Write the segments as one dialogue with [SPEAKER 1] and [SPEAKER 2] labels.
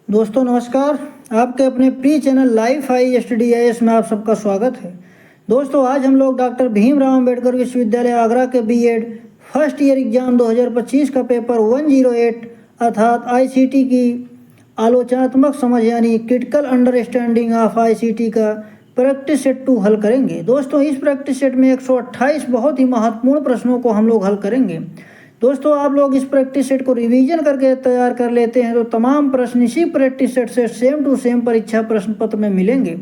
[SPEAKER 1] दोस्तों नमस्कार। आपके अपने pre channel life I study IAS में आप सबका स्वागत है। दोस्तों आज हम लोग डॉक्टर भीमराव अंबेडकर विश्वविद्यालय आगरा के बीएड फर्स्ट ईयर एग्जाम 2025 का पेपर 108 अर्थात ICT की आलोचनात्मक समझ यानी क्रिटिकल अंडरस्टैंडिंग ऑफ ICT का प्रैक्टिस सेट 2 हल करेंगे। दोस्तों इस प्रैक्टिस सेट में 128 बहुत ही महत्वपूर्ण प्रश्नों को हम लोग हल करेंगे। दोस्तों आप लोग इस प्रैक्टिस सेट को रिवीजन करके तैयार कर लेते हैं तो तमाम प्रश्न इसी प्रैक्टिस सेट से सेम टू सेम परीक्षा प्रश्न पत्र में मिलेंगे।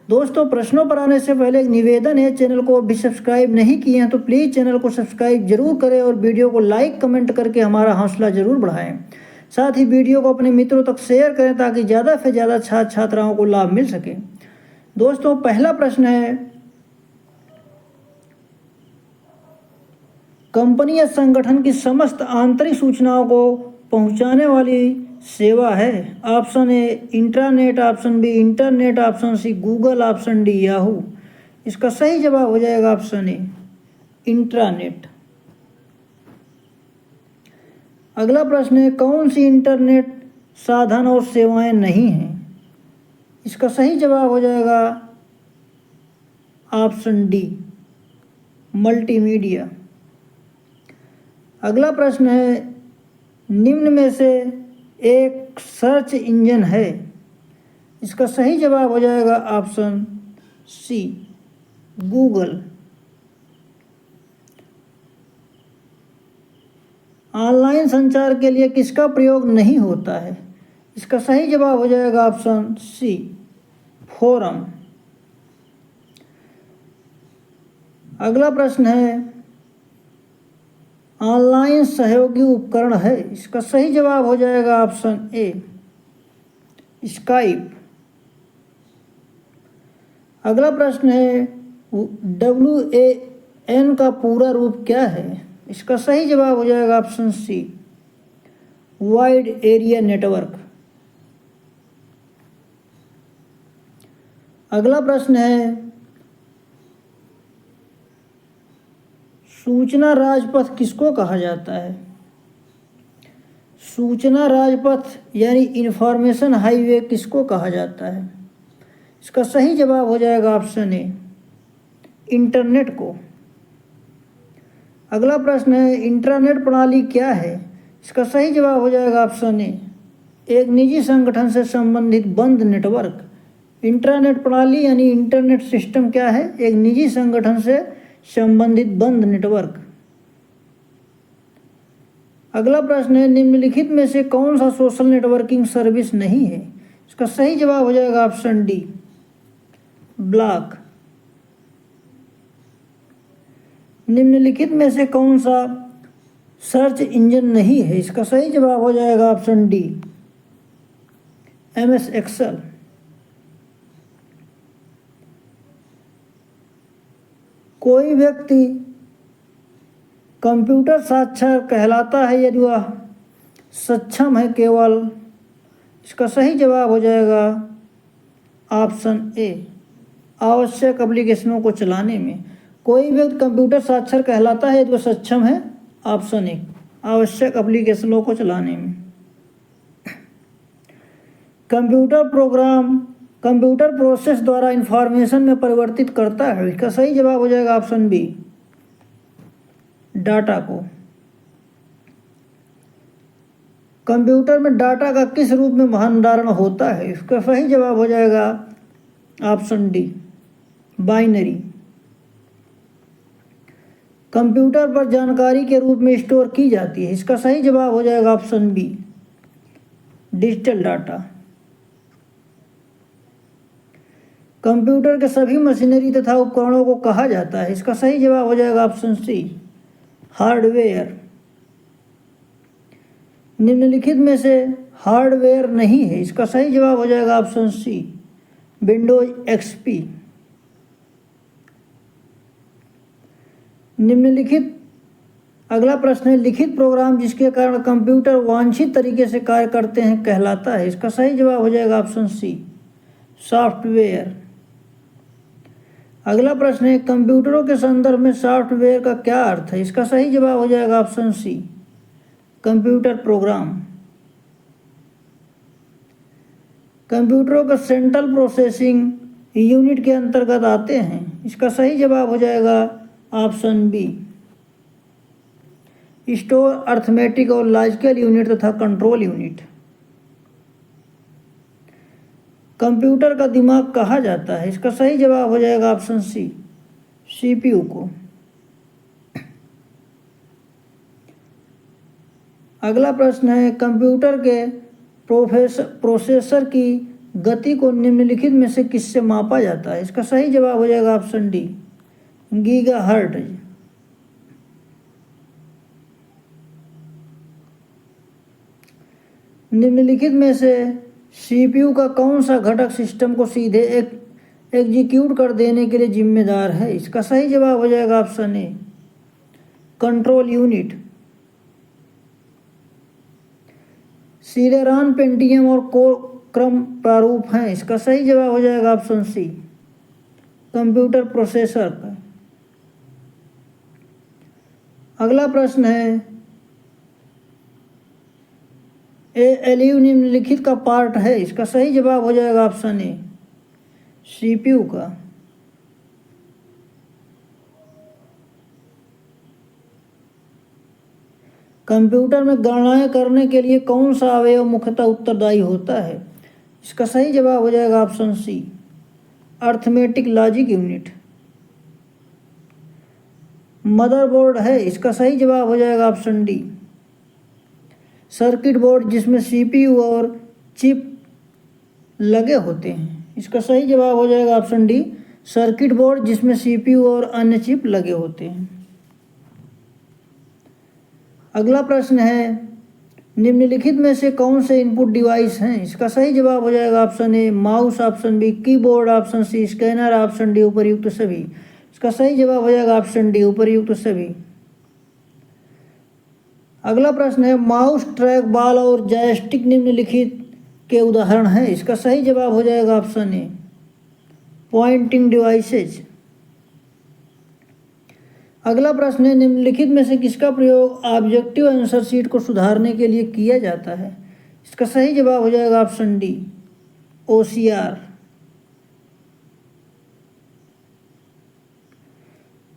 [SPEAKER 1] दोस्तों प्रश्नों पर आने से पहले एक निवेदन है, चैनल को अभी सब्सक्राइब नहीं किए हैं तो प्लीज़ चैनल को सब्सक्राइब जरूर करें और वीडियो को लाइक कमेंट करके हमारा हौसला जरूर बढ़ाएं। साथ ही वीडियो को अपने मित्रों तक शेयर करें ताकि ज़्यादा से ज़्यादा छात्र छात्राओं को लाभ मिल सके। दोस्तों पहला प्रश्न है, कंपनी या संगठन की समस्त आंतरिक सूचनाओं को पहुंचाने वाली सेवा है। Option A intranet, option B internet, option C Google, option D Yahoo. इसका सही जवाब हो जाएगा ऑप्शन ए इंट्रानेट। अगला प्रश्न है, कौन सी इंटरनेट साधन और सेवाएं नहीं हैं। इसका सही जवाब हो जाएगा ऑप्शन डी मल्टीमीडिया। अगला प्रश्न है, निम्न में से एक सर्च इंजन है। इसका सही जवाब हो जाएगा ऑप्शन सी गूगल। ऑनलाइन संचार के लिए किसका प्रयोग नहीं होता है। इसका सही जवाब हो जाएगा ऑप्शन सी फोरम। अगला प्रश्न है, ऑनलाइन सहयोगी उपकरण है। इसका सही जवाब हो जाएगा ऑप्शन ए स्काइप। अगला प्रश्न है, WAN का पूरा रूप क्या है। इसका सही जवाब हो जाएगा option C wide area network. अगला प्रश्न है, सूचना राजपथ किसको कहा जाता है। सूचना राजपथ यानी इंफॉर्मेशन हाईवे किसको कहा जाता है। इसका सही जवाब हो जाएगा ऑप्शन ए इंटरनेट को। अगला प्रश्न है, इंटरनेट प्रणाली क्या है। इसका सही जवाब हो जाएगा ऑप्शन ए एक निजी संगठन से संबंधित बंद नेटवर्क। इंटरनेट प्रणाली यानी इंटरनेट सिस्टम क्या है, एक निजी संगठन से संबंधित बंद नेटवर्क। अगला प्रश्न है, निम्नलिखित में से कौन सा सोशल नेटवर्किंग सर्विस नहीं है। इसका सही जवाब हो जाएगा ऑप्शन डी ब्लॉग। निम्नलिखित में से कौन सा सर्च इंजन नहीं है। इसका सही जवाब हो जाएगा ऑप्शन डी MS एक्सेल। कोई व्यक्ति कंप्यूटर साक्षर कहलाता है यदि वह सक्षम है केवल। इसका सही जवाब हो जाएगा ऑप्शन ए आवश्यक एप्लीकेशनों को चलाने में। कोई व्यक्ति कंप्यूटर साक्षर कहलाता है यदि वह सक्षम है ऑप्शन ए आवश्यक एप्लीकेशनों को चलाने में। कंप्यूटर प्रोग्राम कंप्यूटर प्रोसेस द्वारा इंफॉर्मेशन में परिवर्तित करता है। इसका सही जवाब हो जाएगा ऑप्शन बी डाटा को। कंप्यूटर में डाटा का किस रूप में भंडारण होता है। इसका सही जवाब हो जाएगा ऑप्शन डी बाइनरी। कंप्यूटर पर जानकारी के रूप में स्टोर की जाती है। इसका सही जवाब हो जाएगा option B digital data. Computer के सभी मशीनरी तथा उपकरणों को कहा जाता है। इसका सही जवाब हो जाएगा ऑप्शन सी हार्डवेयर। निम्नलिखित में से हार्डवेयर नहीं है। इसका सही जवाब हो जाएगा ऑप्शन सी विंडोज XP। निम्नलिखित अगला प्रश्न है, लिखित प्रोग्राम जिसके कारण कंप्यूटर वांछित तरीके से कार्य करते हैं कहलाता है। इसका सही जवाब हो जाएगा ऑप्शन सी सॉफ्टवेयर। अगला प्रश्न है, कंप्यूटरों के संदर्भ में सॉफ्टवेयर का क्या अर्थ है। इसका सही जवाब हो जाएगा ऑप्शन सी कंप्यूटर प्रोग्राम। कंप्यूटरों का सेंट्रल प्रोसेसिंग यूनिट के अंतर्गत आते हैं? इसका सही जवाब हो जाएगा ऑप्शन बी, स्टोर, अर्थमेटिक और लॉजिकल यूनिट तथा कंट्रोल यूनिट। कंप्यूटर का दिमाग कहा जाता है? इसका सही जवाब हो जाएगा ऑप्शन सी, सीपीयू को। अगला प्रश्न है, कंप्यूटर के प्रोसेसर की गति को निम्नलिखित में से किससे मापा जाता है? इसका सही जवाब हो जाएगा ऑप्शन डी, गीगाहर्ट्ज। निम्नलिखित में से सीपीयू का कौन सा घटक सिस्टम को सीधे एग्जीक्यूट कर देने के लिए जिम्मेदार है? इसका सही जवाब हो जाएगा option A, control unit. Celeron, Pentium और क्रम प्रारूप हैं? इसका सही जवाब हो जाएगा ऑप्शन सी, कंप्यूटर प्रोसेसर का। अगला प्रश्न है, एलयू निम्नलिखित का पार्ट है? इसका सही जवाब हो जाएगा ऑप्शन ए, सीपीयू का। कंप्यूटर में गणनाएं करने के लिए कौन सा अवयव मुख्यतः उत्तरदायी होता है? इसका सही जवाब हो जाएगा option C, arithmetic logic unit. Motherboard है? इसका सही जवाब हो जाएगा ऑप्शन डी, सर्किट बोर्ड जिसमें सीपीयू और चिप लगे होते हैं। इसका सही जवाब हो जाएगा ऑप्शन डी, सर्किट बोर्ड जिसमें सीपीयू और अन्य चिप लगे होते हैं। अगला प्रश्न है, निम्नलिखित में से कौन से इनपुट डिवाइस हैं? इसका सही जवाब हो जाएगा option A, mouse, option B keyboard, option C scanner, option D उपर्युक्त सभी। इसका सही जवाब हो जाएगा ऑप्शन डी, उपर्युक्त सभी। अगला प्रश्न है, माउस, ट्रैक बॉल और जॉयस्टिक निम्नलिखित के उदाहरण हैं? इसका सही जवाब हो जाएगा ऑप्शन ए, पॉइंटिंग डिवाइसेज। अगला प्रश्न है, निम्नलिखित में से किसका प्रयोग ऑब्जेक्टिव आंसर शीट को सुधारने के लिए किया जाता है? इसका सही जवाब हो जाएगा ऑप्शन डी, ओसीआर।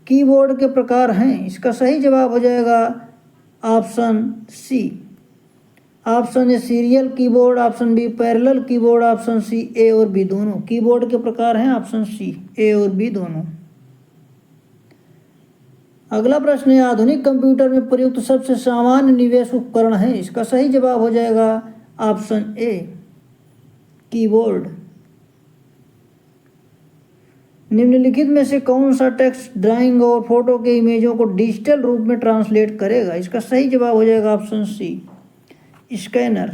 [SPEAKER 1] कीबोर्ड के प्रकार हैं? इसका सही जवाब हो जाएगा option C, option A serial keyboard, option B parallel keyboard, option C A और बी दोनों। कीबोर्ड के प्रकार हैं ऑप्शन सी, ए और बी दोनों। अगला प्रश्न है, आधुनिक कंप्यूटर में प्रयुक्त सबसे सामान्य निवेश उपकरण है? इसका सही जवाब हो जाएगा ऑप्शन ए, कीबोर्ड। निम्नलिखित में से कौन सा टेक्स्ट, ड्राइंग और फोटो के इमेजों को डिजिटल रूप में ट्रांसलेट करेगा? इसका सही जवाब हो जाएगा ऑप्शन सी, स्कैनर।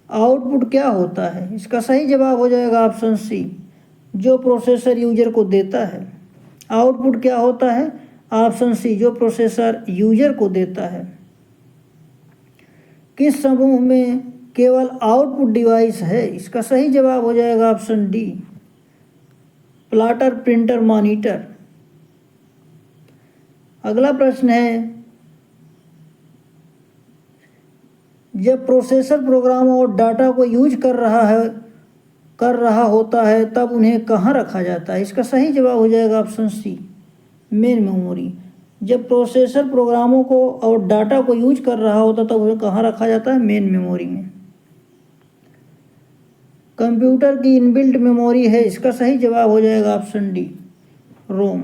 [SPEAKER 1] आउटपुट क्या होता है? इसका सही जवाब हो जाएगा ऑप्शन सी, जो प्रोसेसर यूजर को देता है। आउटपुट क्या होता है? ऑप्शन सी, जो प्रोसेसर यूजर को देता है। किस समूह में केवल आउटपुट डिवाइस है? इसका सही जवाब हो जाएगा option D, plotter, printer, monitor. अगला प्रश्न है, जब प्रोसेसर प्रोग्रामों और डाटा को यूज कर रहा होता है तब उन्हें कहाँ रखा जाता है? इसका सही जवाब हो जाएगा ऑप्शन सी, मेन मेमोरी। जब प्रोसेसर प्रोग्रामों को और डाटा को यूज कर रहा होता तब उन्हें कहाँ रखा जाता है? मेन मेमोरी में। कंप्यूटर की इनबिल्ट मेमोरी है? इसका सही जवाब हो जाएगा ऑप्शन डी, रोम।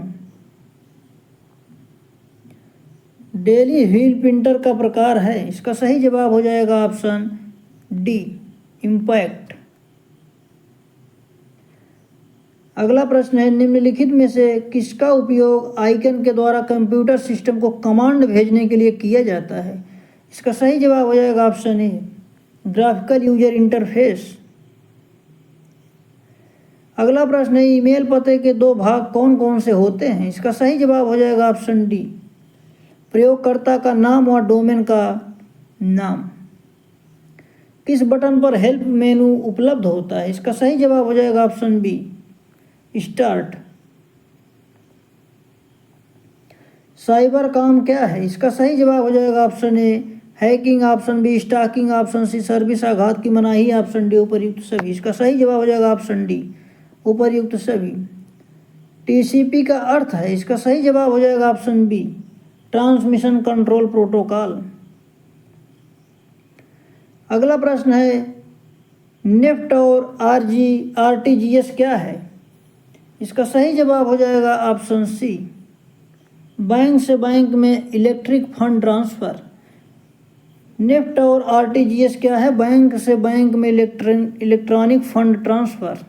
[SPEAKER 1] डेली व्हील प्रिंटर का प्रकार है? इसका सही जवाब हो जाएगा ऑप्शन डी, इम्पैक्ट। अगला प्रश्न है, निम्नलिखित में से किसका उपयोग आइकन के द्वारा कंप्यूटर सिस्टम को कमांड भेजने के लिए किया जाता है? इसका सही जवाब हो जाएगा ऑप्शन ए, ग्राफिकल यूजर इंटरफेस। अगला प्रश्न है, ईमेल पते के दो भाग कौन कौन से होते हैं? इसका सही जवाब हो जाएगा ऑप्शन डी, प्रयोगकर्ता का नाम और डोमेन का नाम। किस बटन पर हेल्प मेनू उपलब्ध होता है? इसका सही जवाब हो जाएगा ऑप्शन बी, स्टार्ट। साइबर काम क्या है? इसका सही जवाब हो जाएगा option A, hacking option B, stalking option C, service आघात की मनाही ऑप्शन डी, उपर्युक्त सभी। इसका सही जवाब हो जाएगा ऑप्शन डी, उपर्युक्त सभी। टीसीपी का अर्थ है, इसका सही जवाब हो जाएगा option B, transmission control protocol. अगला प्रश्न है नेफ्ट और आरटीजीएस क्या है? इसका सही जवाब हो जाएगा ऑप्शन सी, बैंक से बैंक में इलेक्ट्रिक फंड ट्रांसफर। नेफ्ट और आरटीजीएस क्या है? बैंक से बैंक में इलेक्ट्रॉनिक फंड ट्रांसफर।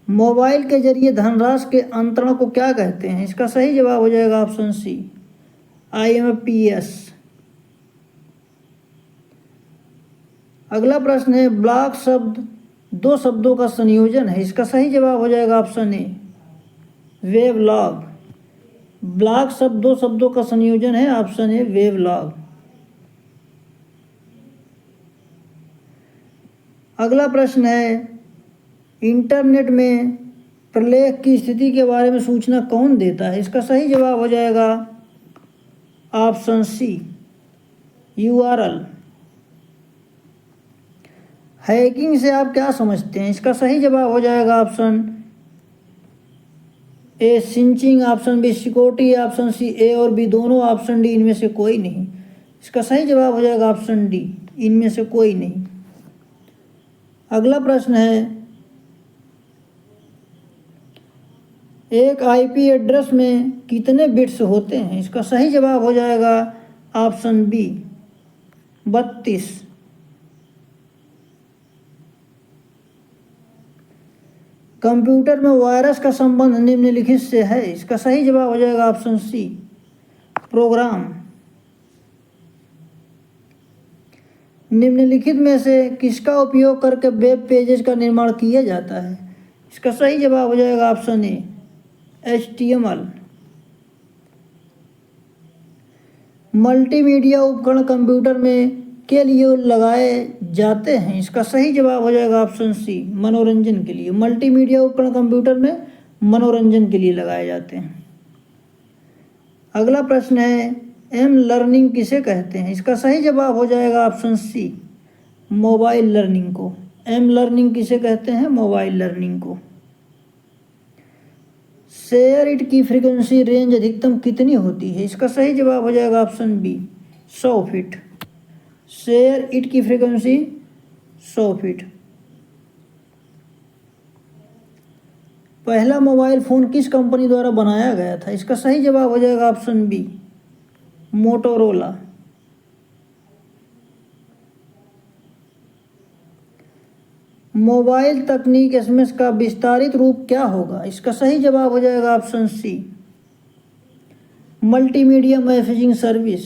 [SPEAKER 1] मोबाइल के जरिए धनराशि के अंतरण को क्या कहते हैं? इसका सही जवाब हो जाएगा ऑप्शन सी, IMPS। अगला प्रश्न है ब्लॉक शब्द दो शब्दों का संयोजन है। इसका सही जवाब हो जाएगा ऑप्शन ए, वेबलॉग। ब्लॉक शब्द दो शब्दों का संयोजन है, ऑप्शन ए, वेबलॉग। अगला प्रश्न है इंटरनेट में प्रलेख की स्थिति के बारे में सूचना कौन देता है? इसका सही जवाब हो जाएगा ऑप्शन सी, URL। हैकिंग से आप क्या समझते हैं? इसका सही जवाब हो जाएगा option A, syncing, option B, security, option C, A और बी दोनों, ऑप्शन डी इनमें से कोई नहीं। इसका सही जवाब हो जाएगा ऑप्शन डी, इनमें से कोई नहीं। अगला प्रश्न है एक IP एड्रेस में कितने बिट्स होते हैं? इसका सही जवाब हो जाएगा ऑप्शन बी, 32। कंप्यूटर में वायरस का संबंध निम्नलिखित से है। इसका सही जवाब हो जाएगा ऑप्शन सी, प्रोग्राम। निम्नलिखित में से किसका उपयोग करके वेब पेजेस का निर्माण किया जाता है? इसका सही जवाब हो जाएगा ऑप्शन ए, HTML। मल्टीमीडिया उपकरण कंप्यूटर में के लिए लगाए जाते हैं। इसका सही जवाब हो जाएगा ऑप्शन सी, मनोरंजन के लिए। मल्टीमीडिया उपकरण कंप्यूटर में मनोरंजन के लिए लगाए जाते हैं। अगला प्रश्न है लर्निंग किसे कहते हैं? इसका सही जवाब हो जाएगा ऑप्शन सी, मोबाइल लर्निंग को। लर्निंग किसे कहते हैं? मोबाइल लर्निंग को। शेयर इट की फ्रीक्वेंसी रेंज अधिकतम कितनी होती है? इसका सही जवाब हो जाएगा option B, 100 feet. Share it की फ्रीक्वेंसी 100 फीट। पहला मोबाइल फ़ोन किस कंपनी द्वारा बनाया गया था? इसका सही जवाब हो जाएगा ऑप्शन बी, मोटोरोला। मोबाइल तकनीक SMS का विस्तारित रूप क्या होगा? इसका सही जवाब हो जाएगा option C, multimedia messaging service.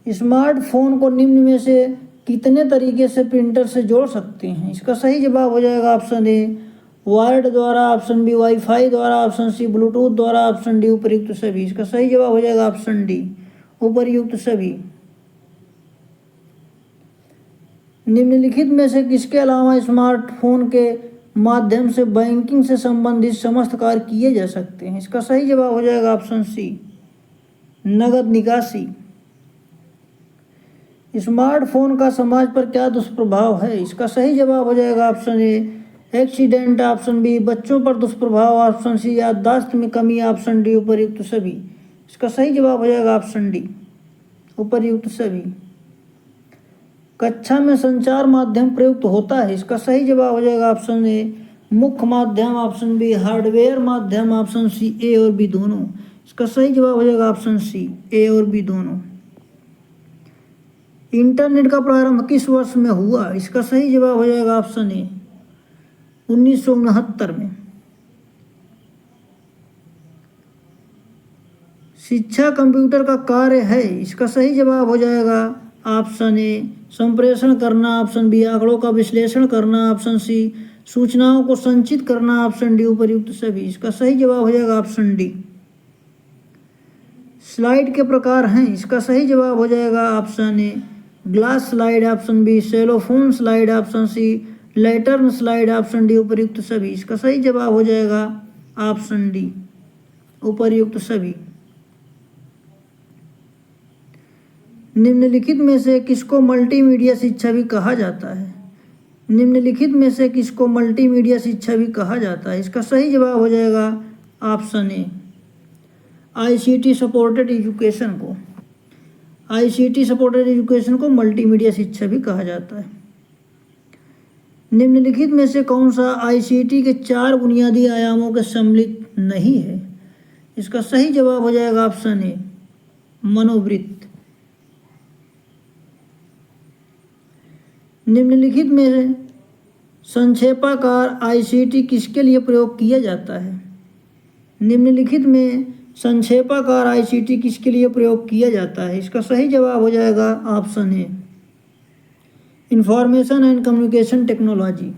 [SPEAKER 1] Smartphone को निम्न में से कितने तरीके से प्रिंटर से जोड़ सकते हैं? इसका सही जवाब हो जाएगा ऑप्शन ए, वायर्ड द्वारा, ऑप्शन बी, वाईफाई द्वारा, ऑप्शन सी, ब्लूटूथ द्वारा, ऑप्शन डी, उपर्युक्त सभी। इसका सही जवाब हो जाएगा ऑप्शन डी, उपर्युक्त सभी। निम्नलिखित में से किसके अलावा स्मार्टफोन के माध्यम से बैंकिंग से संबंधित समस्त कार्य किए जा सकते हैं? इसका सही जवाब हो जाएगा ऑप्शन सी, नगद निकासी। स्मार्टफोन का समाज पर क्या दुष्प्रभाव है? इसका सही जवाब हो जाएगा option A, accident, option B, बच्चों पर दुष्प्रभाव, ऑप्शन सी, याददाश्त में कमी, ऑप्शन डी, उपर्युक्त सभी। इसका सही जवाब हो जाएगा ऑप्शन डी, उपर्युक्त सभी। कक्षा में संचार माध्यम प्रयुक्त होता है? इसका सही जवाब हो जाएगा ऑप्शन ए, मुख्य माध्यम, ऑप्शन बी, हार्डवेयर माध्यम, ऑप्शन सी, ए और बी दोनों। इसका सही जवाब हो जाएगा ऑप्शन सी, ए और बी दोनों। इंटरनेट का प्रारंभ किस वर्ष में हुआ? इसका सही जवाब हो जाएगा ऑप्शन ए, 1969 में। शिक्षा कंप्यूटर का कार्य है? इसका सही जवाब हो जाएगा ऑप्शन ए, संप्रेषण करना, ऑप्शन बी, आंकड़ों का विश्लेषण करना, ऑप्शन सी, सूचनाओं को संचित करना, ऑप्शन डी, उपर्युक्त सभी। इसका सही जवाब हो जाएगा ऑप्शन डी। स्लाइड के प्रकार हैं? इसका सही जवाब हो जाएगा option A, glass slide, option B, cellophane slide, option C, lantern slide, option D, उपर्युक्त सभी। इसका सही जवाब हो जाएगा ऑप्शन डी। उपर्युक्त सभी। निम्नलिखित में से किसको मल्टीमीडिया शिक्षा भी कहा जाता है? निम्नलिखित में से किसको मल्टीमीडिया शिक्षा भी कहा जाता है? इसका सही जवाब हो जाएगा ऑप्शन ए, आईसीटी सपोर्टेड एजुकेशन को। आईसीटी सपोर्टेड एजुकेशन को मल्टीमीडिया शिक्षा भी कहा जाता है। निम्नलिखित में से कौन सा आईसीटी के 4 बुनियादी आयामों के सम्मिलित नहीं है? इसका सही जवाब हो जाएगा ऑप्शन ए, मनोवृत्त। निम्नलिखित में संक्षेपाकार आईसीटी किसके लिए प्रयोग किया जाता है? निम्नलिखित में संक्षेपाकार आईसीटी किसके लिए प्रयोग किया जाता है? इसका सही जवाब हो जाएगा option A, information and communication technology.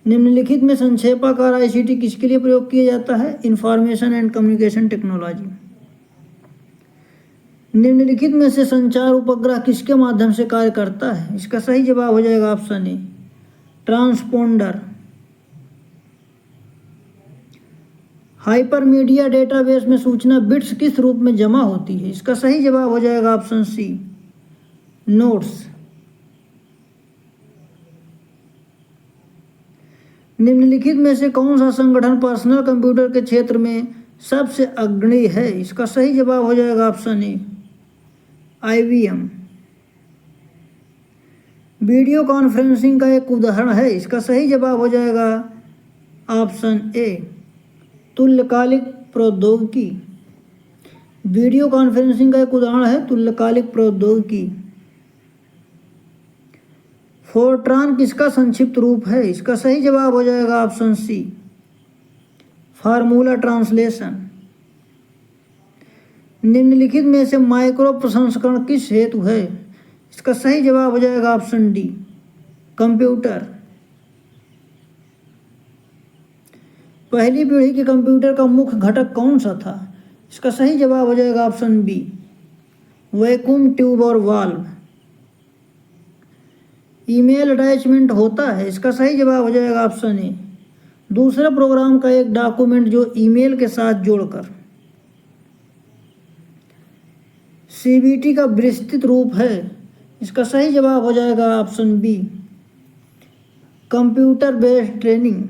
[SPEAKER 1] निम्नलिखित में संक्षेपाकार आईसीटी किसके लिए प्रयोग किया जाता है? Information and communication technology. निम्नलिखित में से संचार उपग्रह किसके माध्यम से कार्य करता है? इसका सही जवाब हो जाएगा ऑप्शन ए, ट्रांसपोंडर। हाइपरमीडिया डेटाबेस में सूचना बिट्स किस रूप में जमा होती है? इसका सही जवाब हो जाएगा ऑप्शन सी, नोट्स। निम्नलिखित में से कौन सा संगठन पर्सनल कंप्यूटर के क्षेत्र में सबसे अग्रणी है? इसका सही जवाब हो जाएगा ऑप्शन ए, IBM। वीडियो कॉन्फ्रेंसिंग का एक उदाहरण है, इसका सही जवाब हो जाएगा ऑप्शन ए, तुल्यकालिक प्रौद्योगिकी। वीडियो कॉन्फ्रेंसिंग का एक उदाहरण है तुल्यकालिक प्रौद्योगिकी। फोर्ट्रान किसका संक्षिप्त रूप है? इसका सही जवाब हो जाएगा ऑप्शन सी, फार्मूला ट्रांसलेशन। निम्नलिखित में से माइक्रो प्रसंस्करण किस हेतु है? इसका सही जवाब हो जाएगा ऑप्शन डी, कंप्यूटर। पहली पीढ़ी के कंप्यूटर का मुख्य घटक कौन सा था? इसका सही जवाब हो जाएगा ऑप्शन बी, वैक्यूम ट्यूब और वाल्व। ईमेल अटैचमेंट होता है, इसका सही जवाब हो जाएगा ऑप्शन ए, दूसरे प्रोग्राम का एक डॉक्यूमेंट जो ईमेल के साथ जोड़कर। सीबीटी का विस्तृत रूप है, इसका सही जवाब हो जाएगा option B, computer based training.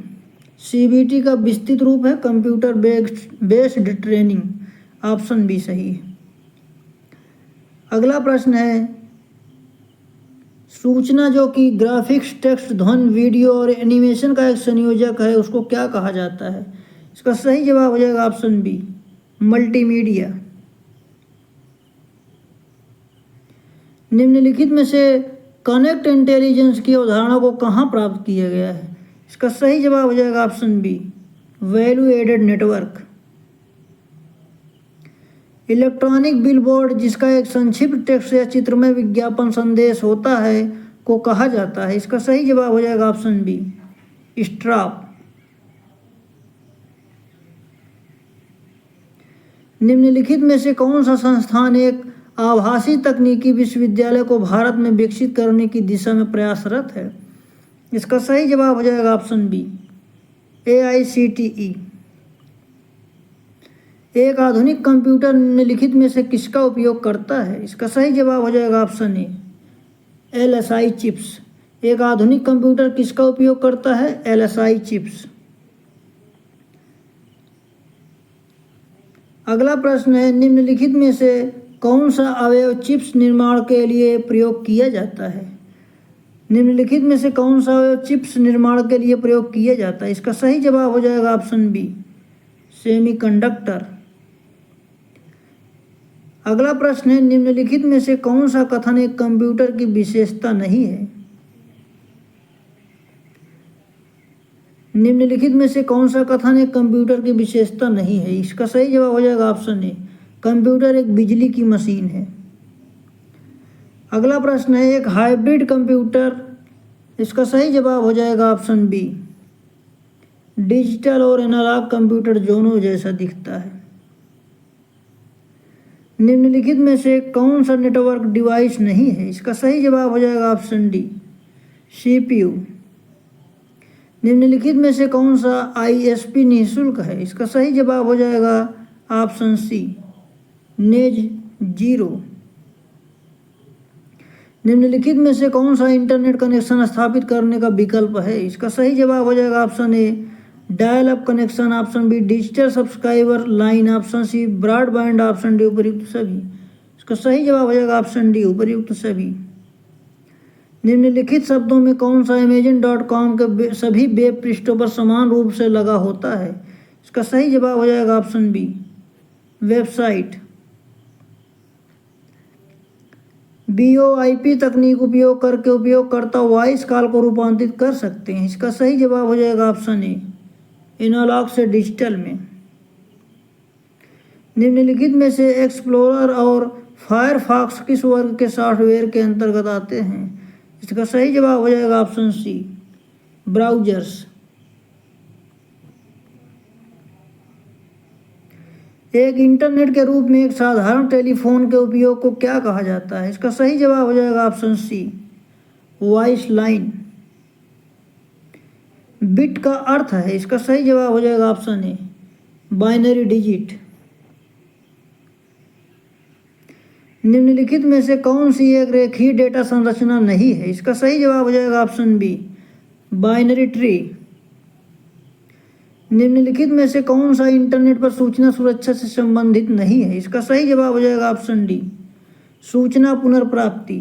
[SPEAKER 1] CBT का विस्तृत रूप है computer based training, option B सही है। अगला प्रश्न है, सूचना जो कि ग्राफिक्स, टेक्स्ट, ध्वनि, वीडियो और एनिमेशन का एक संयोजक है, उसको क्या कहा जाता है? इसका सही जवाब हो जाएगा ऑप्शन बी, मल्टीमीडिया। निम्नलिखित में से कनेक्ट इंटेलिजेंस की अवधारणा को कहाँ प्राप्त किया गया है? इसका सही जवाब हो जाएगा option B, value added network. Electronic billboard जिसका एक संक्षिप्त टेक्स्ट या चित्रमय विज्ञापन संदेश होता है को कहा जाता है? इसका सही जवाब हो जाएगा ऑप्शन बी, स्ट्रॉप। निम्नलिखित में से कौन सा संस्थान एक आभासी तकनीकी विश्वविद्यालय को भारत में विकसित करने की दिशा में प्रयासरत है? इसका सही जवाब हो जाएगा ऑप्शन बी, AICTE। एक आधुनिक कंप्यूटर निम्नलिखित में से किसका उपयोग करता है? इसका सही जवाब हो जाएगा ऑप्शन ए, LSI चिप्स। एक आधुनिक कंप्यूटर किसका उपयोग करता है? LSI chips. अगला प्रश्न है, निम्नलिखित में से कौन सा अवयव चिप्स निर्माण के लिए प्रयोग किया जाता है? निम्नलिखित में से कौन सा अवयव चिप्स निर्माण के लिए प्रयोग किया जाता है? इसका सही जवाब हो जाएगा ऑप्शन बी, सेमीकंडक्टर। अगला प्रश्न है, निम्नलिखित में से कौन सा कथन एक कंप्यूटर की विशेषता नहीं है? निम्नलिखित में से कौन सा कथन एक कंप्यूटर की विशेषता नहीं है? इसका सही जवाब हो जाएगा ऑप्शन ए, कंप्यूटर एक बिजली की मशीन है। अगला प्रश्न है, एक हाइब्रिड कंप्यूटर, इसका सही जवाब हो जाएगा ऑप्शन बी, डिजिटल और एनालॉग कंप्यूटर दोनों जैसा दिखता है। निम्नलिखित में से कौन सा नेटवर्क डिवाइस नहीं है? इसका सही जवाब हो जाएगा ऑप्शन डी, CPU। निम्नलिखित में से कौन सा आईएसपी निःशुल्क है? इसका सही जवाब हो जाएगा ऑप्शन सी, नेज जीरो। निम्नलिखित में से कौन सा इंटरनेट कनेक्शन स्थापित करने का विकल्प है? इसका सही जवाब हो जाएगा option A, dial up connection, option B digital subscriber line, option C broadband, option D उपर्युक्त सभी। इसका सही जवाब हो जाएगा ऑप्शन डी, उपर्युक्त सभी। निम्नलिखित शब्दों में कौन सा Amazon.com के सभी वेब पृष्ठों पर समान रूप से लगा होता है? इसका सही जवाब हो जाएगा ऑप्शन बी, वेबसाइट। VoIP तकनीक उपयोग करके उपयोगकर्ता वॉइस कॉल को रूपांतरित कर सकते हैं। इसका सही जवाब हो जाएगा ऑप्शन ए, एनालॉग से डिजिटल में। निम्नलिखित में से एक्सप्लोरर और फायरफॉक्स किस वर्ग के सॉफ्टवेयर के अंतर्गत आते हैं? इसका सही जवाब हो जाएगा ऑप्शन सी, ब्राउजर्स। एक इंटरनेट के रूप में एक साधारण टेलीफोन के उपयोग को क्या कहा जाता है? इसका सही जवाब हो जाएगा option C, voice line. Bit का अर्थ है, इसका सही जवाब हो जाएगा ऑप्शन ए, बाइनरी डिजिट। निम्नलिखित में से कौन सी एक रेखीय डेटा संरचना नहीं है? इसका सही जवाब हो जाएगा ऑप्शन बी, बाइनरी ट्री। निम्नलिखित में से कौन सा इंटरनेट पर सूचना सुरक्षा से संबंधित नहीं है? इसका सही जवाब हो जाएगा ऑप्शन डी, सूचना पुनर्प्राप्ति।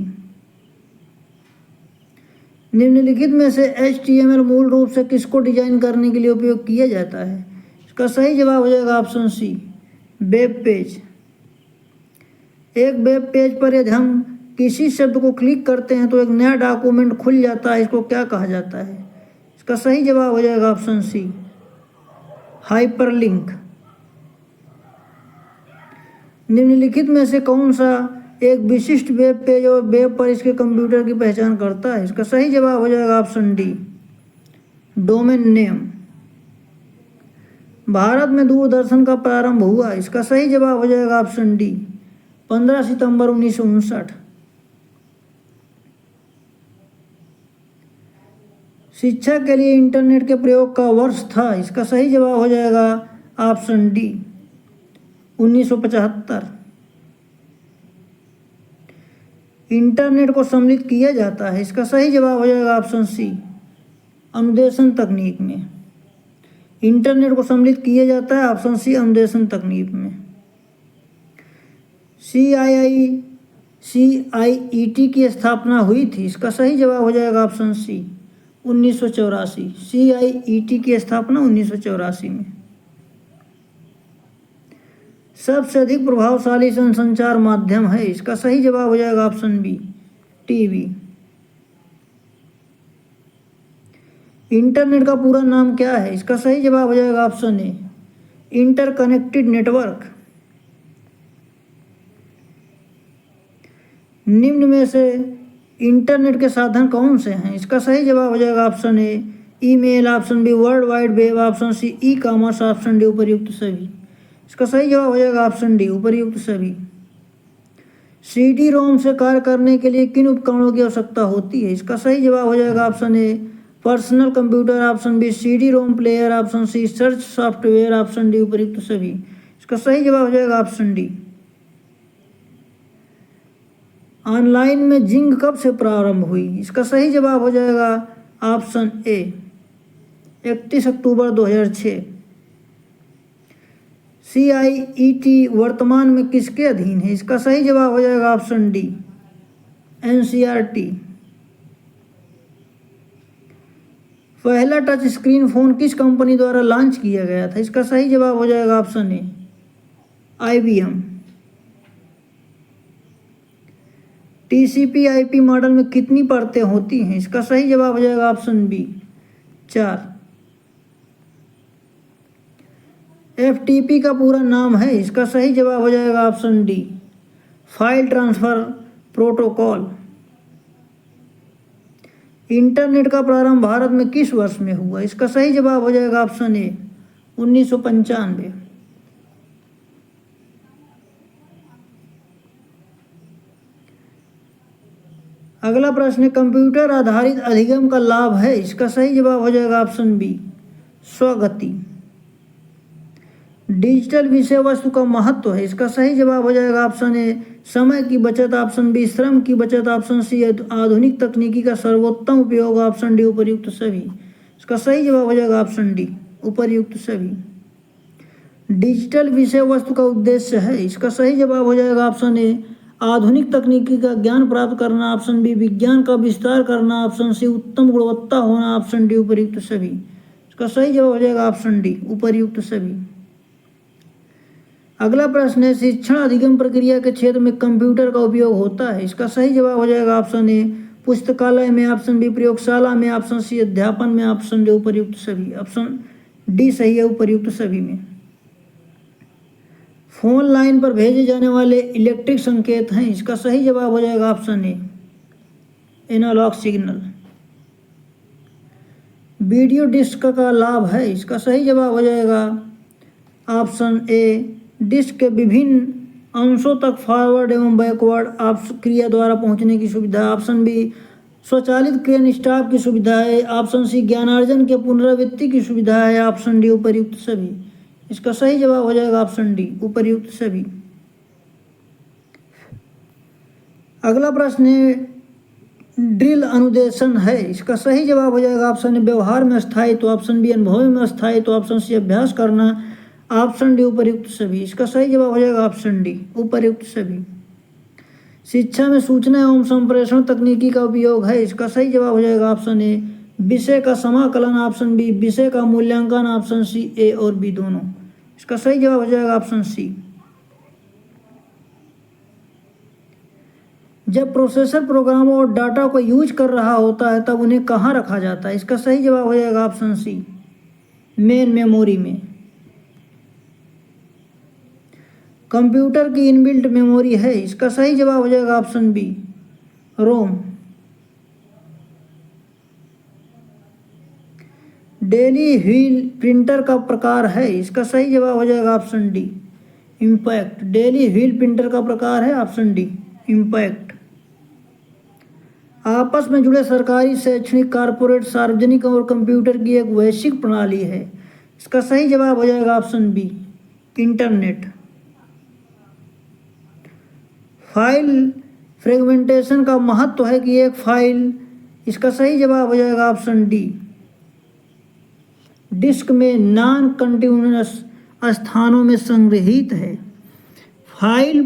[SPEAKER 1] निम्नलिखित में से HTML मूल रूप से किसको डिजाइन करने के लिए उपयोग किया जाता है? इसका सही जवाब हो जाएगा ऑप्शन सी, वेब पेज। एक वेब पेज पर यदि हम किसी शब्द को क्लिक करते हैं तो एक नया डॉक्यूमेंट खुल जाता है, इसको क्या कहा जाता है? इसका सही जवाब हो जाएगा ऑप्शन सी, हाइपरलिंक। निम्नलिखित में से कौन सा एक विशिष्ट वेब पेज और वेब पर इसके कंप्यूटर की पहचान करता है? इसका सही जवाब हो जाएगा option D, domain name. Bharat में दूरदर्शन का प्रारंभ हुआ? इसका सही जवाब हो जाएगा ऑप्शन डी, 15 सितंबर 1959। शिक्षा के लिए इंटरनेट के प्रयोग का वर्ष था? इसका सही जवाब हो जाएगा ऑप्शन डी, 1975। इंटरनेट को सम्मिलित किया जाता है? इसका सही जवाब हो जाएगा ऑप्शन सी, अनुदेशन तकनीक में। इंटरनेट को सम्मिलित किया जाता है ऑप्शन सी, अनुदेशन तकनीक में। CIET की स्थापना हुई थी? इसका सही जवाब हो जाएगा ऑप्शन सी, 1984। CIET की स्थापना 1984 में। सबसे अधिक प्रभावशाली संचार माध्यम है? इसका सही जवाब हो जाएगा ऑप्शन बी, टीवी। इंटरनेट का पूरा नाम क्या है? इसका सही जवाब हो जाएगा ऑप्शन ए, इंटरकनेक्टेड नेटवर्क। निम्न में से इंटरनेट के साधन कौन से हैं? इसका सही जवाब हो जाएगा option A, email, option B world wide web, option C e commerce, option D उपर्युक्त सभी। इसका सही जवाब हो जाएगा ऑप्शन डी, उपर्युक्त सभी। CD-ROM से कार्य करने के लिए किन उपकरणों की आवश्यकता होती है? इसका सही जवाब हो जाएगा option A, personal computer, option B CD-ROM player, option C search software, option D उपर्युक्त सभी। इसका सही जवाब हो जाएगा ऑप्शन डी। ऑनलाइन में जिंग कब से प्रारंभ हुई? इसका सही जवाब हो जाएगा ऑप्शन ए, 31 अक्टूबर 2006। CIET वर्तमान में किसके अधीन है? इसका सही जवाब हो जाएगा ऑप्शन डी, NCERT। पहला टच स्क्रीन फोन किस कंपनी द्वारा लॉन्च किया गया था? इसका सही जवाब हो जाएगा ऑप्शन ए, IBM। TCP/IP मॉडल में कितनी परतें होती हैं? इसका सही जवाब हो जाएगा ऑप्शन बी, 4। FTP का पूरा नाम है? इसका सही जवाब हो जाएगा option D, file transfer protocol. Internet का प्रारंभ भारत में किस वर्ष में हुआ? इसका सही जवाब हो जाएगा ऑप्शन ए, 1995। अगला प्रश्न है कंप्यूटर आधारित अधिगम का लाभ है, इसका सही जवाब हो जाएगा ऑप्शन बी स्वगति। डिजिटल विषय वस्तु का महत्व है, इसका सही जवाब हो जाएगा ऑप्शन ए समय की बचत, ऑप्शन बी श्रम की बचत, ऑप्शन सी आधुनिक तकनीकी का सर्वोत्तम उपयोग, ऑप्शन डी उपर्युक्त सभी। इसका सही जवाब हो जाएगा ऑप्शन डी उपर्युक्त सभी। डिजिटल विषय वस्तु का उद्देश्य है, इसका सही जवाब हो जाएगा ऑप्शन ए आधुनिक तकनीकी का ज्ञान प्राप्त करना, ऑप्शन बी विज्ञान का विस्तार करना, ऑप्शन सी उत्तम गुणवत्ता होना, ऑप्शन डी उपर्युक्त सभी। इसका सही जवाब हो जाएगा ऑप्शन डी उपर्युक्त सभी। अगला प्रश्न है शिक्षण अधिगम प्रक्रिया के क्षेत्र में कंप्यूटर का उपयोग होता है, इसका सही जवाब हो जाएगा ऑप्शन ए पुस्तकालय में, ऑप्शन बी प्रयोगशाला में, ऑप्शन सी अध्यापन में, ऑप्शन डी उपर्युक्त सभी। ऑप्शन डी सही है उपर्युक्त सभी में। फोन लाइन पर भेजे जाने वाले इलेक्ट्रिक संकेत हैं, इसका सही जवाब हो जाएगा option A analogue signal. Video disc का लाभ है, इसका सही जवाब हो जाएगा ऑप्शन ए डिस्क के विभिन्न अंशों तक फॉरवर्ड एवं बैकवर्ड क्रिया द्वारा पहुंचने की सुविधा, ऑप्शन बी स्वचालित क्रेन स्टॉप की सुविधा है, ऑप्शन सी ज्ञानार्जन के पुनरावृत्ति की सुविधा है, ऑप्शन डी उपर्युक्त सभी। इसका सही जवाब हो जाएगा ऑप्शन डी उपर्युक्त सभी। अगला प्रश्न है ड्रिल अनुदेशन है, इसका सही जवाब हो जाएगा ऑप्शन ए व्यवहार में स्थायित्व, ऑप्शन बी अनुभव में स्थायित्व, ऑप्शन सी अभ्यास करना, ऑप्शन डी उपर्युक्त सभी। इसका सही जवाब हो जाएगा ऑप्शन डी उपर्युक्त सभी। शिक्षा में सूचना एवं संप्रेषण तकनीकी का उपयोग है, इसका सही जवाब हो जाएगा ऑप्शन ए विषय का समाकलन, ऑप्शन बी विषय का मूल्यांकन, ऑप्शन सी ए और बी दोनों। इसका सही जवाब हो जाएगा ऑप्शन सी। जब प्रोसेसर प्रोग्रामों और डाटा को यूज कर रहा होता है तब उन्हें कहाँ रखा जाता है, इसका सही जवाब हो जाएगा ऑप्शन सी मेन मेमोरी में। कंप्यूटर की इनबिल्ट मेमोरी है, इसका सही जवाब हो जाएगा option B ROM. Daisy wheel printer का प्रकार है, इसका सही जवाब हो जाएगा option D impact. Daisy wheel printer का प्रकार है ऑप्शन डी इम्पैक्ट। आपस में जुड़े सरकारी शैक्षणिक कॉरपोरेट सार्वजनिक और कंप्यूटर की एक वैश्विक प्रणाली है, इसका सही जवाब हो जाएगा option B internet. File fragmentation का महत्व है कि एक फाइल, इसका सही जवाब हो जाएगा ऑप्शन डी डिस्क में नॉन कंटिन्यूअस स्थानों में संग्रहित है। फाइल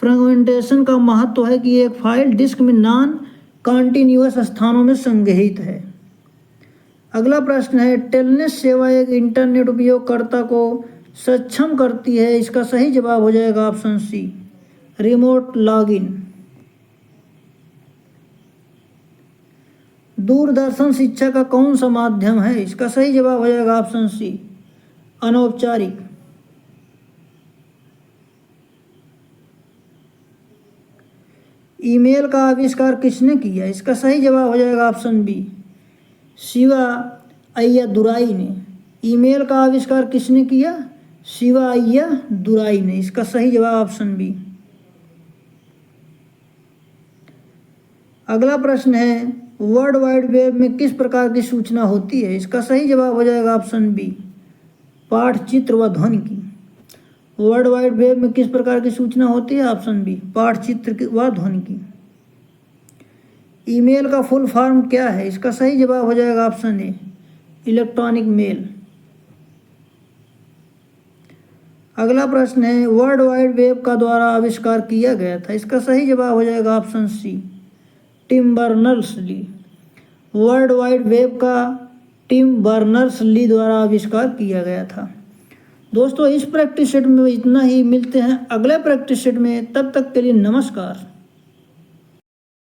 [SPEAKER 1] फ्रेगमेंटेशन का महत्व है कि एक फाइल डिस्क में नॉन कंटिन्यूअस स्थानों में संग्रहित है। अगला प्रश्न है टेलनेट सेवा एक इंटरनेट उपयोगकर्ता को सक्षम करती है, इसका सही जवाब हो जाएगा option C remote login. Doordarshan शिक्षा का कौन सा माध्यम है, इसका सही जवाब हो जाएगा ऑप्शन सी अनौपचारिक। ईमेल का आविष्कार किसने किया, इसका सही जवाब हो जाएगा ऑप्शन बी शिवा अय्या दुराई ने। ईमेल का आविष्कार किसने किया, शिवा अय्या दुराई ने। इसका सही जवाब ऑप्शन बी। अगला प्रश्न है वर्ल्ड वाइड वेब में किस प्रकार की सूचना होती है, इसका सही जवाब हो जाएगा ऑप्शन बी पाठ चित्र व ध्वनि की। वर्ल्ड वाइड वेब में किस प्रकार की सूचना होती है, ऑप्शन बी पाठ चित्र व ध्वनि की। ईमेल का फुल फॉर्म क्या है, इसका सही जवाब हो जाएगा ऑप्शन ए इलेक्ट्रॉनिक मेल। अगला प्रश्न है वर्ल्ड वाइड वेब का द्वारा आविष्कार किया गया था, इसका सही जवाब हो जाएगा option C Tim Berners Lee. World wide web का टिम बर्नर्स-ली द्वारा आविष्कार किया गया था। दोस्तों इस प्रैक्टिस सेट में इतना ही, मिलते हैं अगले प्रैक्टिस सेट में, तब तक के लिए नमस्कार।